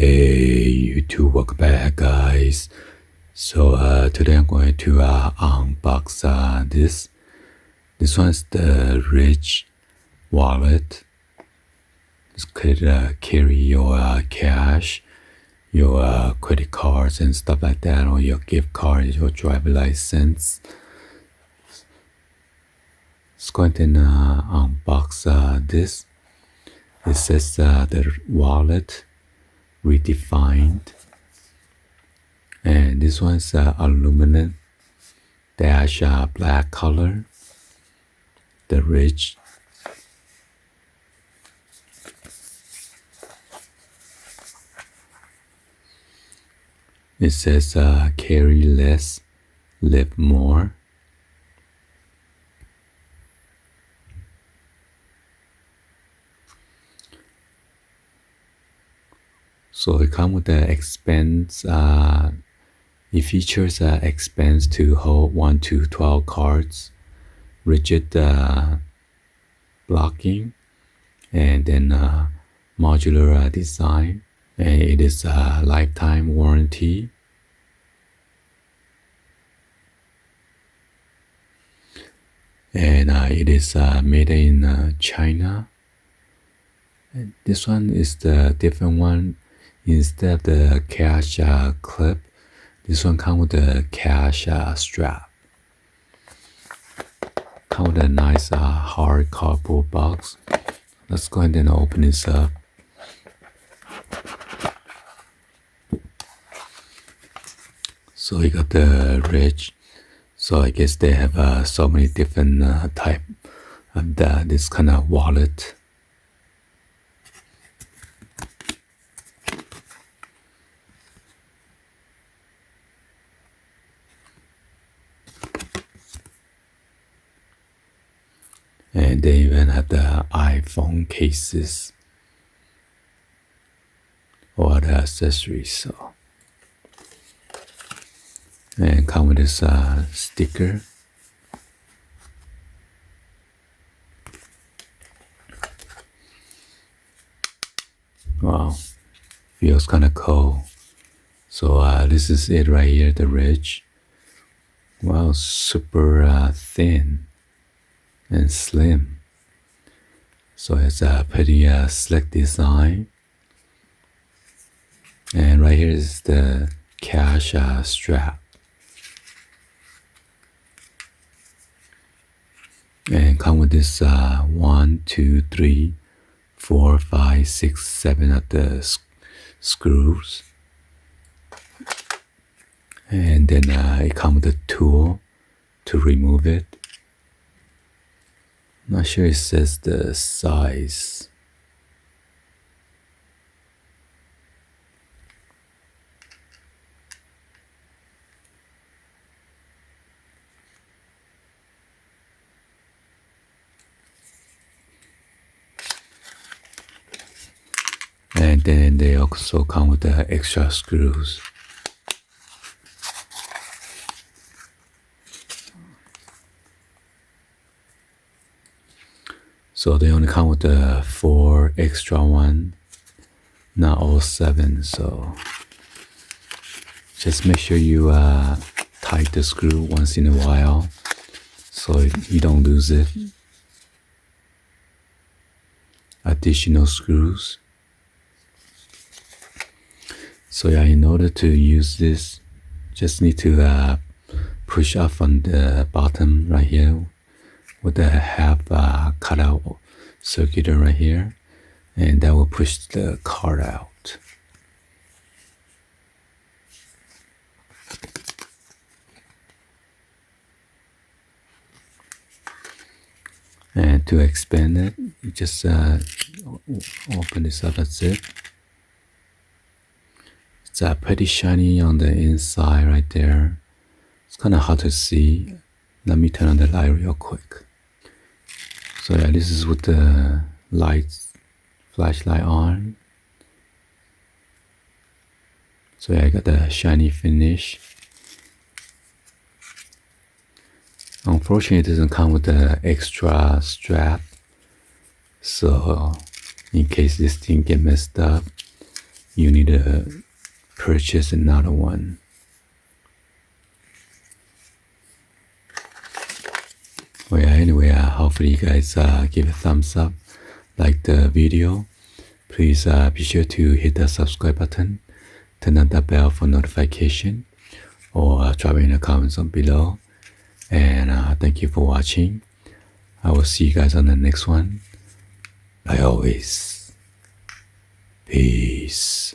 Hey YouTube, welcome back guys. So today I'm going to unbox this. This one's the Rich wallet. This could carry your cash, your credit cards and stuff like that, or your gift card, your driver license. Let's go ahead and unbox this. It says the wallet redefined, and this one's aluminum dash black color, the Rich. It says carry less, live more. So it comes with the expense. It features expense to hold 1 to 12 cards, rigid blocking, and then modular design. And it is a lifetime warranty. And it is made in China. And this one is the different one. Instead of the cash clip, this one comes with the cash strap. Comes with a nice hard cardboard box. Let's go ahead and open this up. So you got the Rich. So I guess they have so many different type of this kind of wallet. And they even have the iPhone cases or the accessories. So, and come with this sticker. Wow, feels kind of cool. So this is it right here, the Rich. Wow, super thin and slim. So it's a pretty slick design. And right here is the cash strap. And come with this 1, 2, 3, 4, 5, 6, 7 of the screws. And then it comes with a tool to remove it. Not sure it says the size. And then they also come with the extra screws. So they only come with the 4 extra one, not all 7. So just make sure you tighten the screw once in a while so you don't lose it. Additional screws. So yeah, in order to use this, just need to push up on the bottom right here with the half cutout circular right here, and that will push the card out. And to expand it, you just open this up, that's it. It's pretty shiny on the inside right there. It's kind of hard to see. Let me turn on the light real quick. So yeah, this is with the lights, flashlight on. So yeah, I got the shiny finish. Unfortunately, it doesn't come with the extra strap. So in case this thing get messed up, you need to purchase another one. Well, yeah, anyway, hopefully you guys give a thumbs up, like the video. Please be sure to hit the subscribe button, turn on the bell for notification, or drop in the comments on below. And thank you for watching. I will see you guys on the next one. Like always, peace.